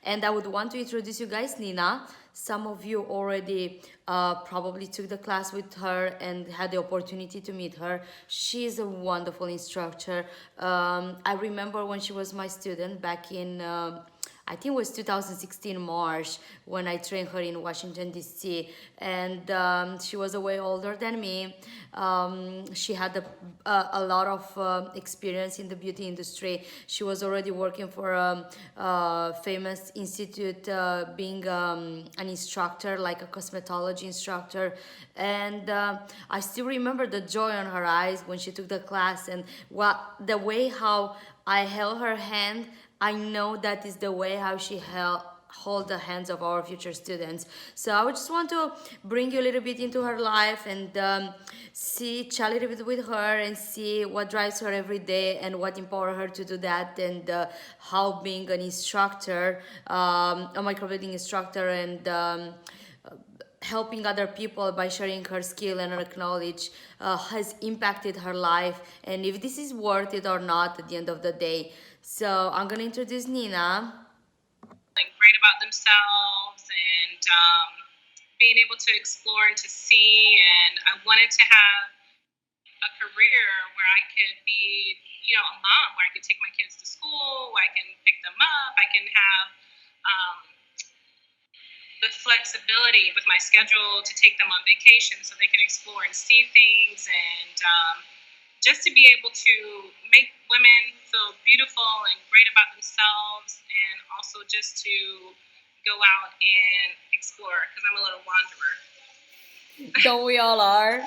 And I would want to introduce you guys Nina. Some of you already probably took the class with her and had the opportunity to meet her. She's a wonderful instructor. I remember when she was my student back in I think it was 2016 March when I trained her in Washington D.C. and she was way older than me. She had a lot of experience in the beauty industry. She was already working for a famous institute, being an instructor, like a cosmetology instructor. And I still remember the joy on her eyes when she took the class, and the way how I held her hand. I know that is the way how she hold the hands of our future students. So I would just want to bring you a little bit into her life and chat a little bit with her and see what drives her every day and what empower her to do that, and how being an instructor, a microblading instructor, and helping other people by sharing her skill and her knowledge has impacted her life, and if this is worth it or not at the end of the day. So I'm gonna introduce Nina. Like great about themselves and being able to explore and to see. And I wanted to have a career where I could be, a mom, where I could take my kids to school, where I can pick them up, I can have um, the flexibility with my schedule to take them on vacation so they can explore and see things, and just to be able to make women feel beautiful and great about themselves, and also just to go out and explore because I'm a little wanderer. Don't we all are?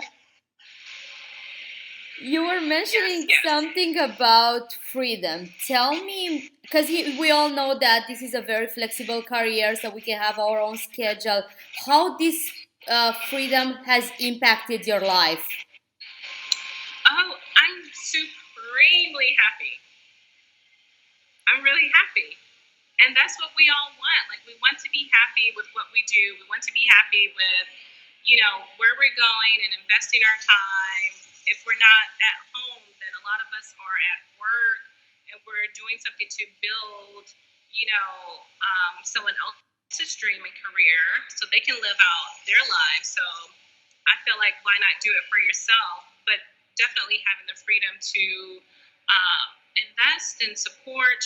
You were mentioning Yes. something about freedom. Tell me, because we all know that this is a very flexible career, so we can have our own schedule. How this freedom has impacted your life? Oh, I'm supremely happy. I'm really happy. And that's what we all want. Like, we want to be happy with what we do. We want to be happy with, where we're going and investing our time. If we're not at home, then a lot of us are at work and we're doing something to build, someone else's dream and career so they can live out their lives. So I feel like why not do it for yourself? But definitely having the freedom to invest and support,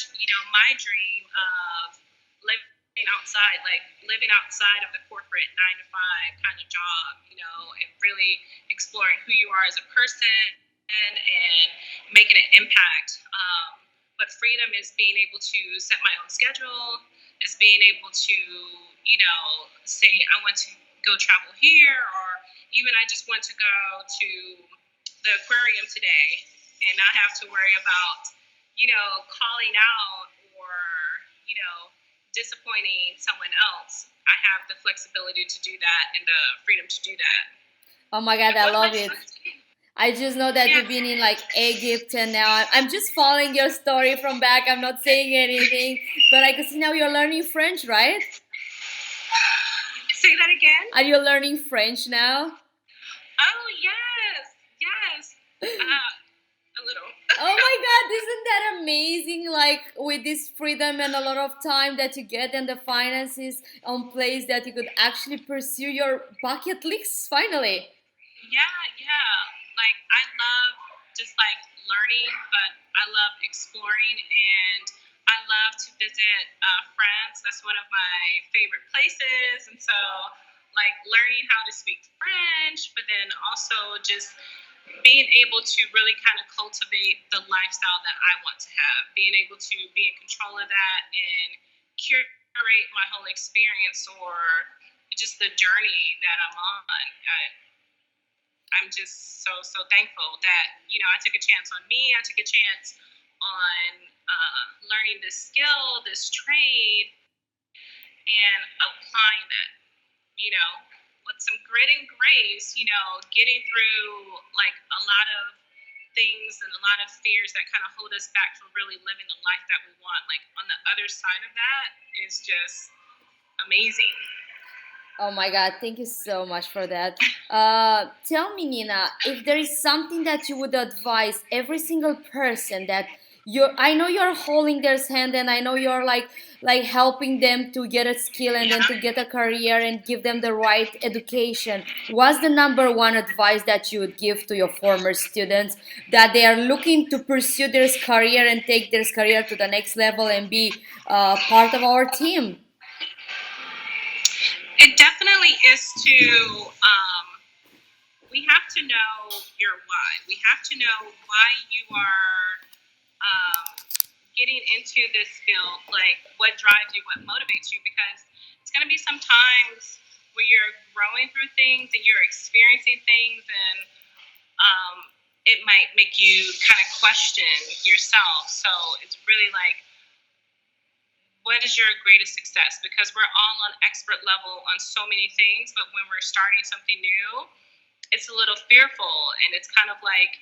my dream of living outside, like living outside of the corporate 9 to 5 kind of job, and really exploring who you are as a person and making an impact. But freedom is being able to set my own schedule, is being able to, say I want to go travel here, or even I just want to go to the aquarium today and not have to worry about, calling out or, disappointing someone else. I have the flexibility to do that and the freedom to do that. Oh my God, I love it. I just know that you've been in like Egypt, and now I'm just following your story from back. I'm not saying anything, but I can see now you're learning French, right? Say that again? Are you learning French now? Oh, yes. A little. Oh my God, isn't that amazing? Like, with this freedom and a lot of time that you get and the finances on place, that you could actually pursue your bucket list finally. Yeah. Like, I love just like learning, but I love exploring, and I love to visit France. That's one of my favorite places. And so, like, learning how to speak French, but then also just being able to really kind of cultivate the lifestyle that I want to have, being able to be in control of that and curate my whole experience, or just the journey that I'm on. I'm just so thankful that I took a chance on me. I took a chance on learning this skill, this trade, and applying that. With some grit and grace. Getting through like a lot of things and a lot of fears that kind of hold us back from really living the life that we want. Like, on the other side of that is just amazing. Oh my God, thank you so much for that. Tell me, Nina, if there is something that you would advise every single person that I know you're holding their hand, and I know you're like helping them to get a skill and then Yeah. to get a career and give them the right education. What's the number one advice that you would give to your former students that they are looking to pursue their career and take their career to the next level and be part of our team? It definitely is to, we have to know your why. We have to know why you are getting into this field, like what drives you, what motivates you, because it's going to be some times where you're growing through things and you're experiencing things, and it might make you kind of question yourself. So it's really like, what is your greatest success? Because we're all on expert level on so many things, but when we're starting something new, it's a little fearful, and it's kind of like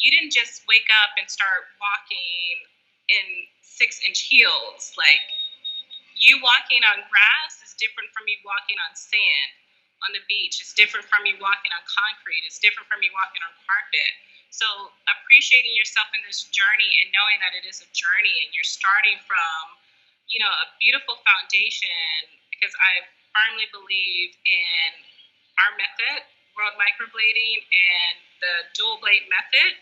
you didn't just wake up and start walking in 6-inch heels. Like, you walking on grass is different from you walking on sand on the beach. It's different from you walking on concrete. It's different from you walking on carpet. So appreciating yourself in this journey and knowing that it is a journey and you're starting from, a beautiful foundation, because I firmly believe in our method, world microblading, and the dual blade method.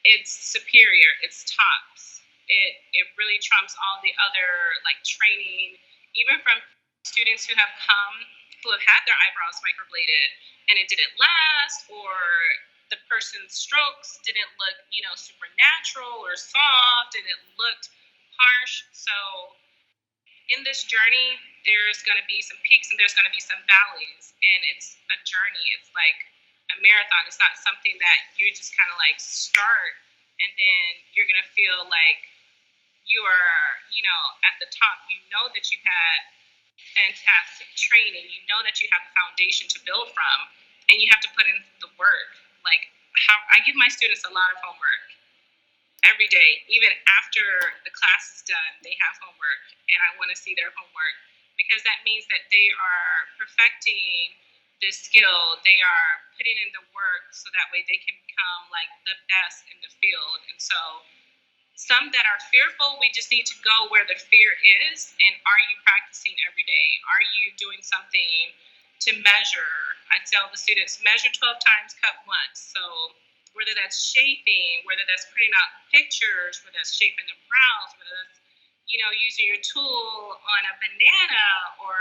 It's superior. It's tops. It really trumps all the other like training, even from students who have come who have had their eyebrows microbladed and it didn't last, or the person's strokes didn't look, supernatural or soft, and it looked harsh. So in this journey, there's going to be some peaks and there's going to be some valleys, and it's a journey. It's like a marathon. It's not something that you just kind of like start and then you're going to feel like you are, at the top. You know that you had fantastic training. You know that you have the foundation to build from, and you have to put in the work. Like, how I give my students a lot of homework every day. Even after the class is done, they have homework, and I want to see their homework, because that means that they are perfecting this skill. They are putting in the work so that way they can become like the best in the field. And so some that are fearful, we just need to go where the fear is. And are you practicing every day? Are you doing something to measure? I tell the students, measure 12 times, cut once. So whether that's shaping, whether that's putting out pictures, whether that's shaping the brows, whether that's, using your tool on a banana or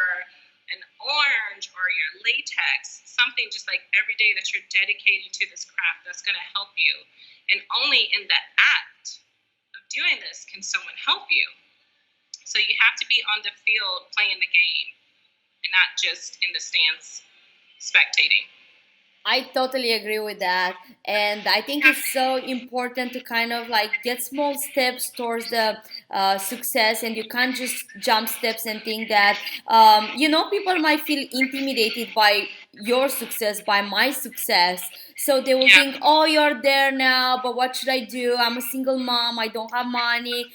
an orange or your latex, something just like every day that you're dedicating to this craft that's going to help you. And only in the act of doing this can someone help you. So you have to be on the field playing the game and not just in the stands spectating. I totally agree with that. And I think Yeah. it's so important to kind of like get small steps towards the success, and you can't just jump steps and think that, people might feel intimidated by your success, by my success. So they will Yeah. think, oh, you're there now, but what should I do? I'm a single mom, I don't have money.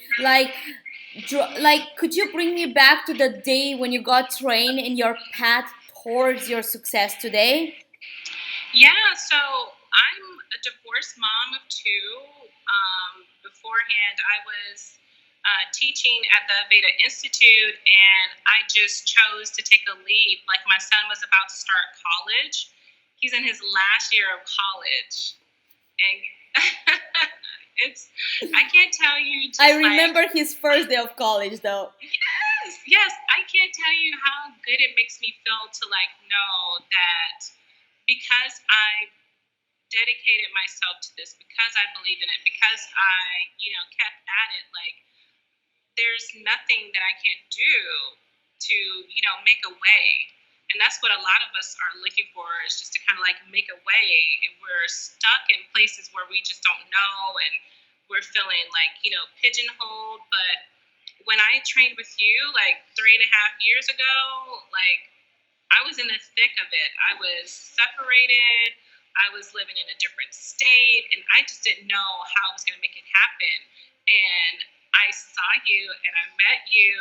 Could you bring me back to the day when you got trained in your path towards your success today? Yeah, so I'm a divorced mom of two. Beforehand, I was teaching at the Veda Institute, and I just chose to take a leap. Like, my son was about to start college. He's in his last year of college. And it's, I can't tell you just I like, remember his first day of college though. yes, yes, I can't tell you how good it makes me feel to like know that because I dedicated myself to this, because I believe in it, because I, kept at it, like, there's nothing that I can't do to, make a way. And that's what a lot of us are looking for, is just to kind of like make a way. And we're stuck in places where we just don't know, and we're feeling like, pigeonholed. But when I trained with you like 3.5 years ago, like, I was in the thick of it. I was separated. I was living in a different state, and I just didn't know how I was going to make it happen. And I saw you, and I met you,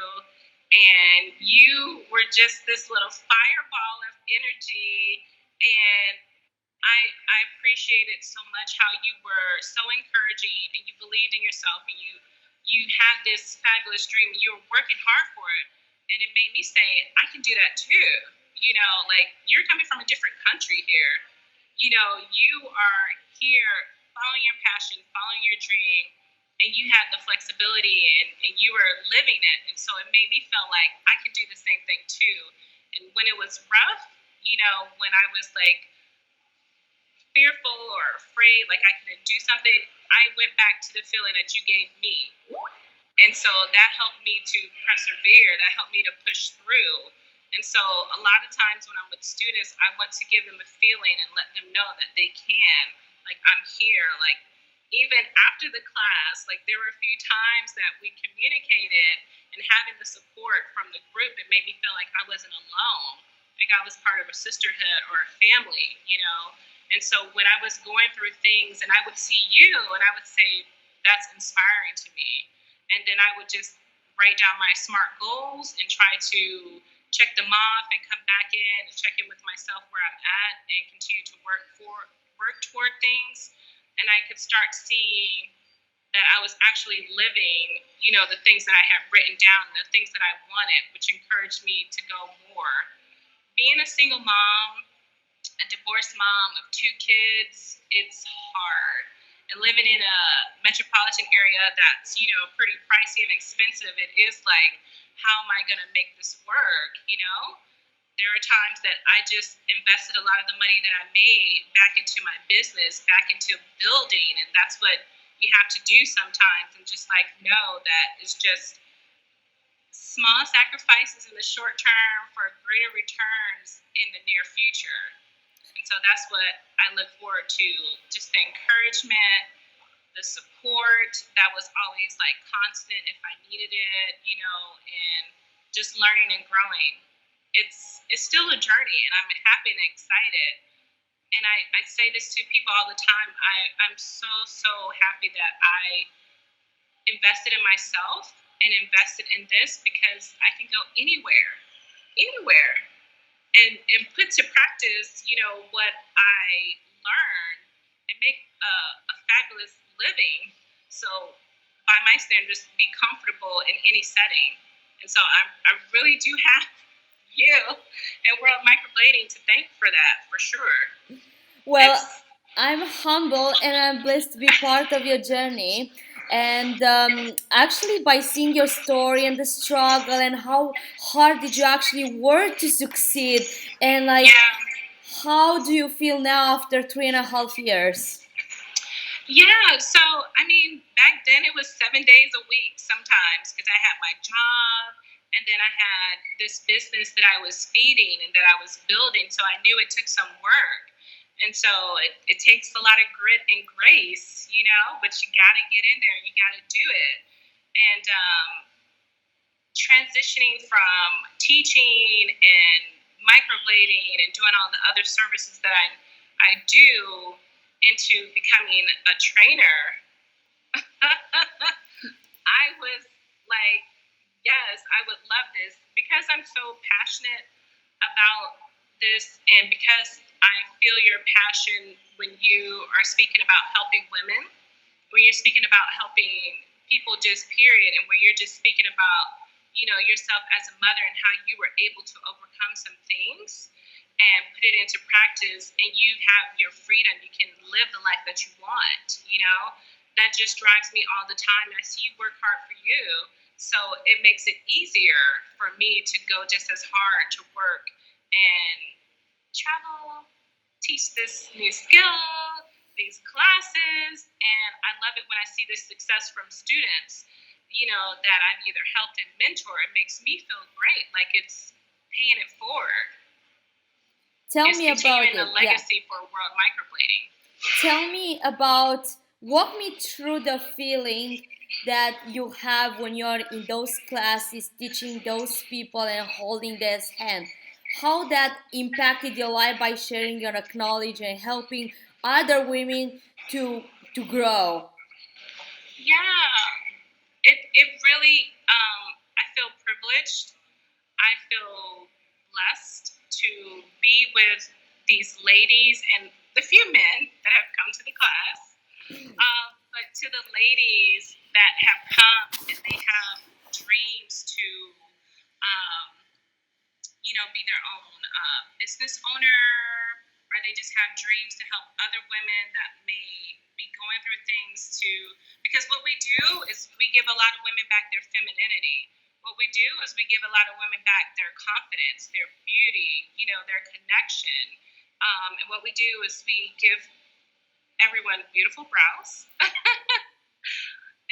and you were just this little fireball of energy. And I appreciated so much how you were so encouraging, and you believed in yourself, and you you have this fabulous dream, you're working hard for it. And it made me say, I can do that too. You know, like, you're coming from a different country here. You know, you are here following your passion, following your dream, and you had the flexibility, and you were living it. And so it made me feel like I could do the same thing too. And when it was rough, you know, when I was like fearful or afraid, like I couldn't do something, I went back to the feeling that you gave me. And so that helped me to persevere, that helped me to push through. And so a lot of times when I'm with students, I want to give them a feeling and let them know that they can. Like, I'm here. Like, even after the class, like, there were a few times that we communicated, and having the support from the group, it made me feel like I wasn't alone. Like, I was part of a sisterhood or a family, you know? And so when I was going through things and I would see you and I would say, that's inspiring to me. And then I would just write down my SMART goals and try to check them off and come back in and check in with myself where I'm at and continue to work toward things. And I could start seeing that I was actually living, you know, the things that I had written down, the things that I wanted, which encouraged me to go more. Being a single mom, a divorced mom of 2 kids, it's hard. And living in a metropolitan area that's, you know, pretty pricey and expensive, it is like, how am I going to make this work, you know? There are times that I just invested a lot of the money that I made back into my business, back into building, and that's what you have to do sometimes, and just like know that it's just small sacrifices in the short term for greater returns in the near future. And so that's what I look forward to, just the encouragement, the support that was always like constant if I needed it, you know, and just learning and growing. It's still a journey, and I'm happy and excited. And I say this to people all the time. I'm so happy that I invested in myself and invested in this, because I can go anywhere and put to practice, you know, what I learned and make a fabulous living. So by my standards, be comfortable in any setting. And so I really do have you and World Microblading to thank for that, for sure. Well, It's, I'm humble and I'm blessed to be part of your journey. And actually, by seeing your story and the struggle and how hard did you actually work to succeed, and like, yeah. how do you feel now after 3.5 years? Yeah, so I mean, back then it was 7 days a week sometimes, because I had my job and then I had this business that I was feeding and that I was building. So I knew it took some work. And so it takes a lot of grit and grace, you know, but you got to get in there and you got to do it. And transitioning from teaching and microblading and doing all the other services that I do into becoming a trainer, I was like, yes, I would love this, because I'm so passionate about this, and because I feel your passion when you are speaking about helping women, when you're speaking about helping people, just period, and when you're just speaking about, you know, yourself as a mother and how you were able to overcome some things and put it into practice, and you have your freedom, you can live the life that you want, you know, that just drives me all the time. I see you work hard for you, so it makes it easier for me to go just as hard to work and travel, teach this new skill, these classes, and I love it when I see this success from students, you know, that I've either helped and mentor. It makes me feel great, like it's paying it forward. Tell It's me about continuing the it. Yeah. legacy for World Microblading. Tell me about, walk me through the feeling that you have when you're in those classes teaching those people and holding their hand. How that impacted your life by sharing your knowledge and helping other women to grow. Yeah, it really, I feel privileged. I feel blessed to be with these ladies and the few men that have come to the class. But to the ladies that have come and they have dreams to, um, be their own business owner, or they just have dreams to help other women that may be going through things because what we do is we give a lot of women back their femininity. What we do is we give a lot of women back their confidence, their beauty, their connection. And what we do is we give everyone beautiful brows.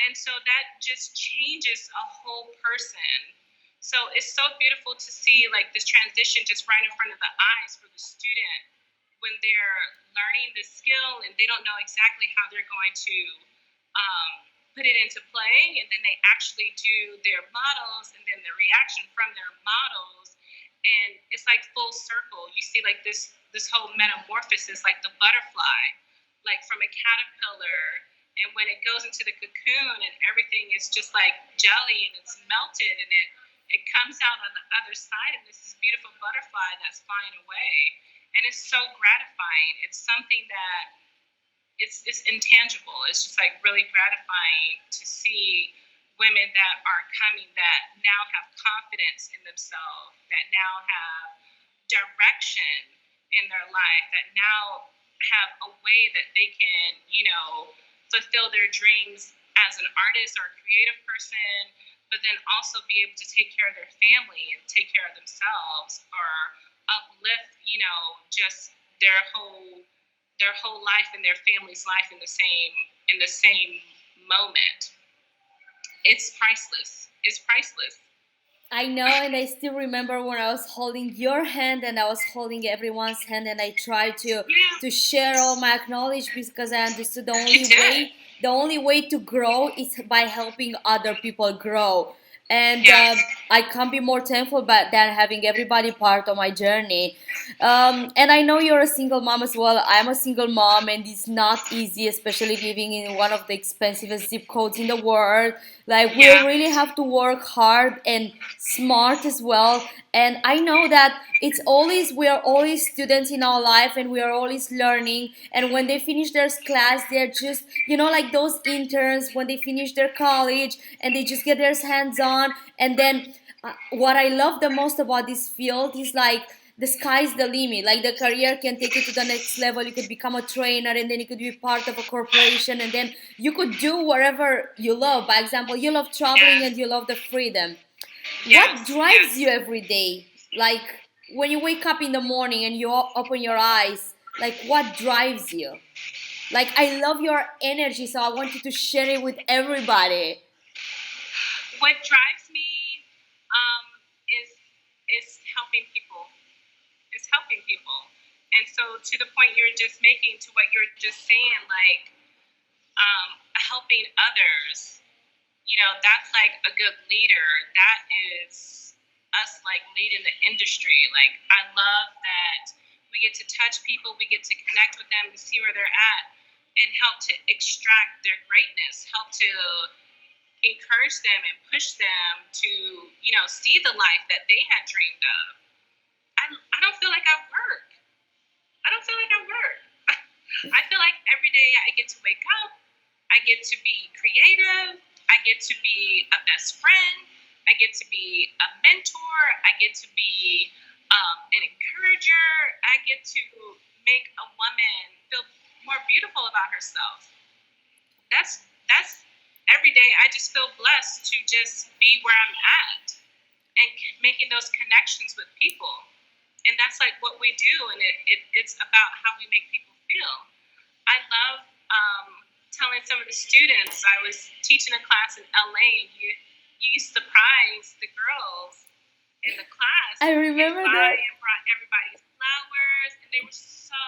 And so that just changes a whole person. So it's so beautiful to see like this transition just right in front of the eyes for the student when they're learning the skill and they don't know exactly how they're going to put it into play, and then they actually do their models and then the reaction from their models, and it's like full circle. You see like this whole metamorphosis, like the butterfly, like from a caterpillar, and when it goes into the cocoon and everything is just like jelly and it's melted and it comes out on the other side and this beautiful butterfly that's flying away. And it's so gratifying. It's something that it's intangible. It's just like really gratifying to see women that are coming that now have confidence in themselves, that now have direction in their life, that now have a way that they can, fulfill their dreams as an artist or a creative person, but then also be able to take care of their family and take care of themselves, or uplift, just their whole life and their family's life in the same moment. It's priceless. It's priceless. I know, and I still remember when I was holding your hand and I was holding everyone's hand, and I tried Yeah, to share all my acknowledge because I understood you did. the only way to grow is by helping other people grow. And Yes. I can't be more thankful but than having everybody part of my journey. And I know you're a single mom as well. I'm a single mom, and it's not easy, especially living in one of the expensivest zip codes in the world. Like, we Yeah. really have to work hard and smart as well. And I know that we are always students in our life, and we are always learning. And when they finish their class, they're just, like those interns when they finish their college and they just get their hands on. And then what I love the most about this field is like the sky's the limit. Like, the career can take you to the next level. You could become a trainer, and then you could be part of a corporation, and then you could do whatever you love. By example, you love traveling and Yes. you love the freedom. What Yes. drives you Yes. every day? Like, when you wake up in the morning and you open your eyes, like, what drives you? Like, I love your energy, so I wanted to share it with everybody. What drives me um, is helping people. Is helping people. And so, to the point you're just making, to what you're just saying, like helping others, that's like a good leader. That is us, like leading the industry. Like, I love that we get to touch people, we get to connect with them and see where they're at, and help to extract their greatness, help to encourage them and push them to, see the life that they had dreamed of. I don't feel like I work. I don't feel like I work. I feel like every day I get to wake up, I get to be creative, I get to be a best friend, I get to be a mentor, I get to be an encourager, I get to make a woman feel more beautiful about herself. That's every day. I just feel blessed to just be where I'm at and making those connections with people. And that's like what we do, and it's about how we make people feel. I love telling some of the students. I was teaching a class in LA, and you surprised the girls in the class. I You came remember by that. and brought everybody flowers, and they were so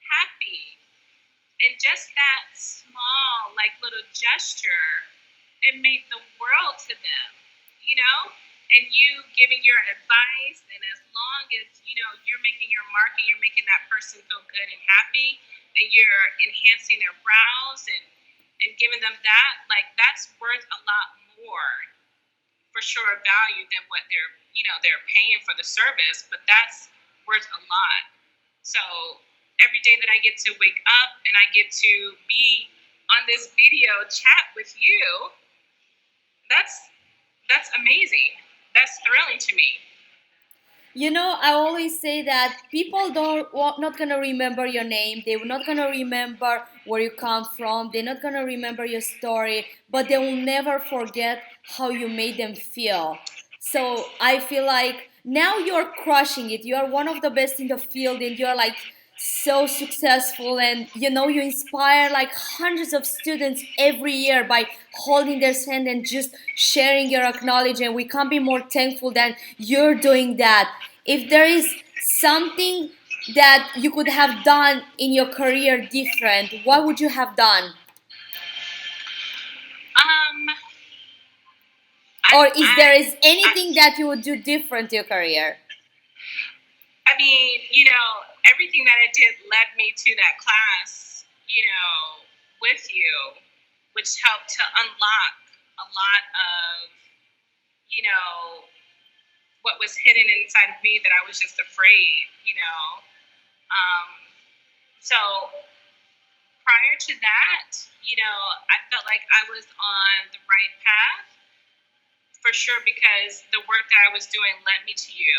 happy. And just that small, like little gesture, it made the world to them, you know? And you giving your advice, and as long as, you're making your mark and you're making that person feel good and happy, and you're enhancing their brows and giving them that, like, that's worth a lot more, for sure, value than what they're paying for the service, but that's worth a lot. So every day that I get to wake up and I get to be on this video chat with you, that's amazing. That's thrilling to me. You know, I always say that people not gonna remember your name. They're not gonna remember where you come from. They're not gonna remember your story, but they will never forget how you made them feel. So I feel like now you're crushing it. You are one of the best in the field, and you're like so successful, and you know you inspire like hundreds of students every year by holding their hand and just sharing your acknowledgement. We can't be more thankful that you're doing that. If there is something that you could have done in your career different, what would you have done? Um, Or is there is I anything that you would do different to your career? I mean, everything that I did led me to that class, with you, which helped to unlock a lot of, you know, what was hidden inside of me that I was just afraid. Um, so prior to that, I felt like I was on the right path for sure because the work that I was doing led me to you.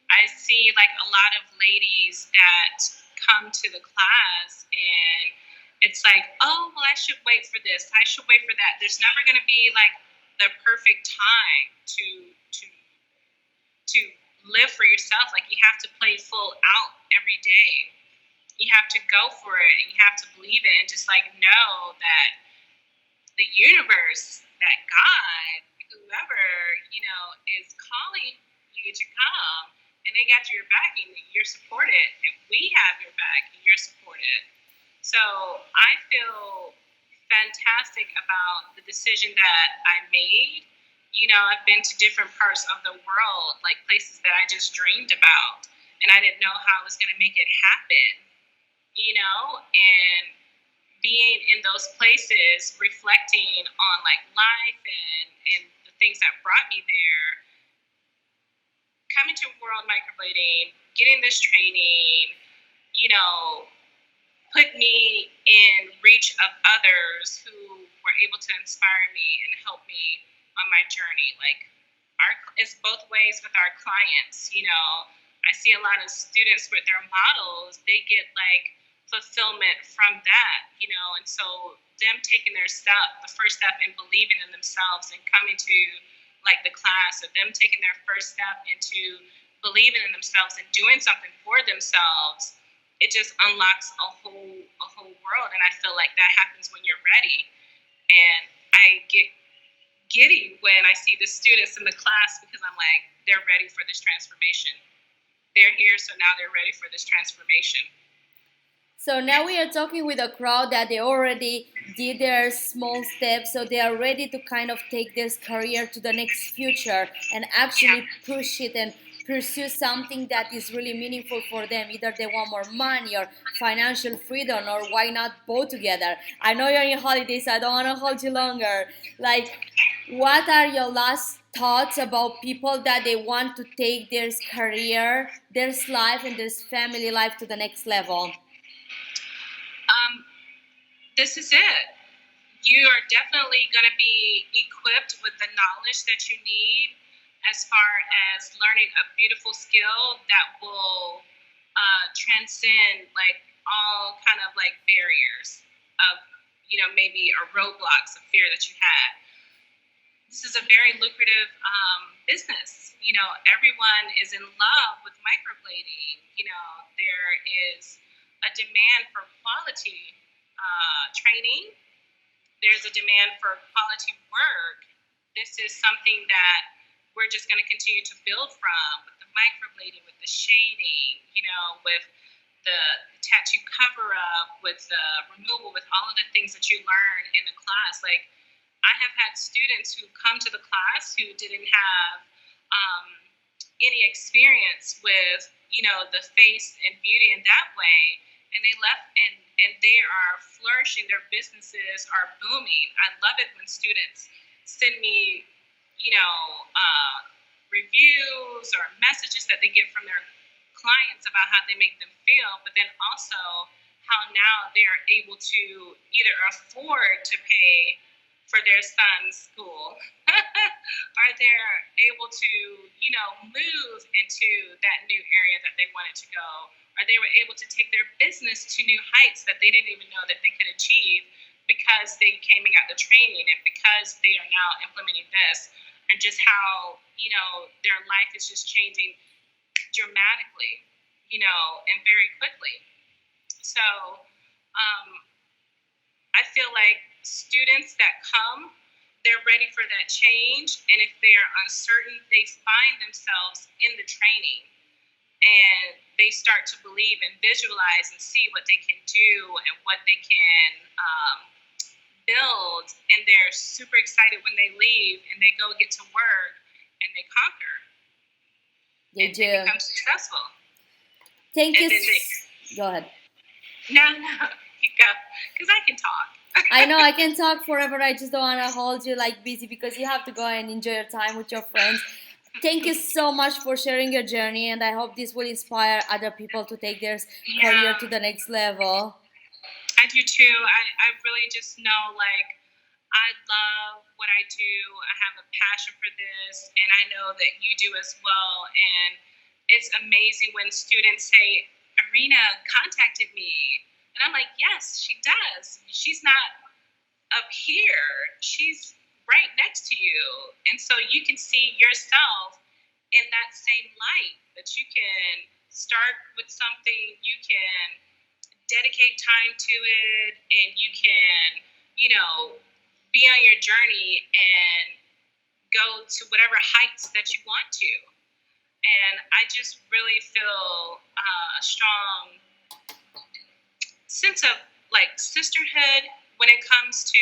I see like a lot of ladies that come to the class and it's like, oh, well, I should wait for this. I should wait for that. There's never going to be like the perfect time to live for yourself. Like you have to play full out every day. You have to go for it and you have to believe it and just like know that the universe, that God, whoever, is calling you to come and they got your back and you're supported and we have your back and you're supported. So I feel fantastic about the decision that I made. I've been to different parts of the world, like places that I just dreamed about, and I didn't know how I was going to make it happen, and being in those places, reflecting on like life and the things that brought me there, coming to World Microblading, getting this training, put me in reach of others who were able to inspire me and help me on my journey. Like it's both ways with our clients. I see a lot of students with their models, they get like fulfillment from that, and so them taking their step, the first step in believing in themselves and coming to like the class, or them taking their first step into believing in themselves and doing something for themselves, it just unlocks a whole world. And I feel like that happens when you're ready. And I get giddy when I see the students in the class because I'm like, they're ready for this transformation. They're here, so now they're ready for this transformation. So now we are talking with a crowd that they already did their small steps, so they are ready to kind of take this career to the next future and actually push it and pursue something that is really meaningful for them. Either they want more money or financial freedom, or why not both together. I know you're on your holidays, so I don't want to hold you longer. Like, what are your last thoughts about people that they want to take their career, their life, and their family life to the next level? This is it. You are definitely going to be equipped with the knowledge that you need as far as learning a beautiful skill that will transcend like all kind of like barriers of maybe a roadblocks of fear that you had. This is a very lucrative business. Everyone is in love with microblading. There is a demand for quality training. There's a demand for quality work. This is something that we're just going to continue to build from, with the microblading, with the shading, with the tattoo cover up, with the removal, with all of the things that you learn in the class. Like, I have had students who come to the class who didn't have any experience with, the face and beauty in that way, and they left and they are flourishing. Their businesses are booming. I love it when students send me, reviews or messages that they get from their clients about how they make them feel, but then also how now they are able to either afford to pay for their son's school, or they're able to, move into that new area that they wanted to go, or they were able to take their business to new heights that they didn't even know that they could achieve because they came and got the training and because they are now implementing this, and just how, their life is just changing dramatically, and very quickly. So I feel like students that come, they're ready for that change. And if they are uncertain, they find themselves in the training and they start to believe and visualize and see what they can do and what they can build. And they're super excited when they leave and they go get to work and they conquer. They do. They become successful. Thank you. Go ahead. No, you go, because I can talk. I know I can talk forever. I just don't want to hold you like busy because you have to go and enjoy your time with your friends. Thank you so much for sharing your journey, and I hope this will inspire other people to take their career to the next level. I do too. I really just know, like, I love what I do. I have a passion for this, and I know that you do as well. And it's amazing when students say, Irina contacted me. And I'm like, yes, she does. She's not up here. She's right next to you. And so you can see yourself in that same light, that you can start with something, you can dedicate time to it, and you can, be on your journey and go to whatever heights that you want to. And I just really feel a strong sense of like sisterhood when it comes to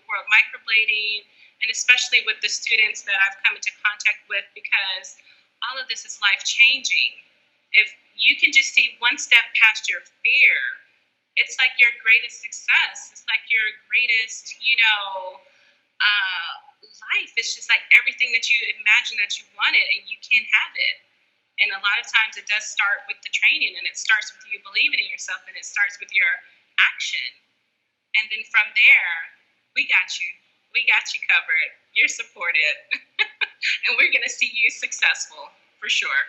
world microblading, and especially with the students that I've come into contact with, because all of this is life changing. If you can just see one step past your fear, it's like your greatest success. It's like your greatest, life. It's just like everything that you imagine that you wanted, and you can have it. And a lot of times it does start with the training, and it starts with you believing in yourself, and it starts with your action. And then from there, we got you. We got you covered. You're supported. And we're going to see you successful for sure.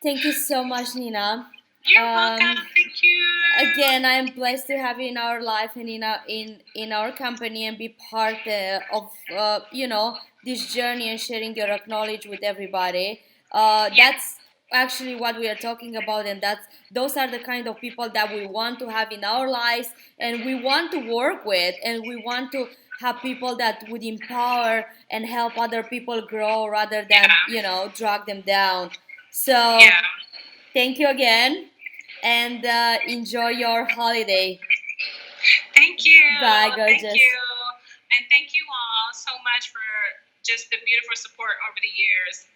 Thank you so much, Nina. You're welcome. Thank you. Again, I am blessed to have you in our life and in our company and be part of this journey and sharing your knowledge with everybody. That's actually what we are talking about, and those are the kind of people that we want to have in our lives, and we want to work with, and we want to have people that would empower and help other people grow rather than drag them down. So thank you again, and enjoy your holiday. Thank you. Bye, gorgeous. Thank you. And thank you all so much for just the beautiful support over the years.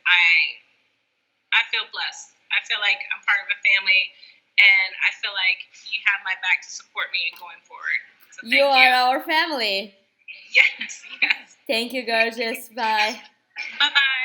I feel blessed. I feel like I'm part of a family, and I feel like you have my back to support me in going forward. So you are our family. Yes. Thank you, gorgeous. Bye. Bye-bye.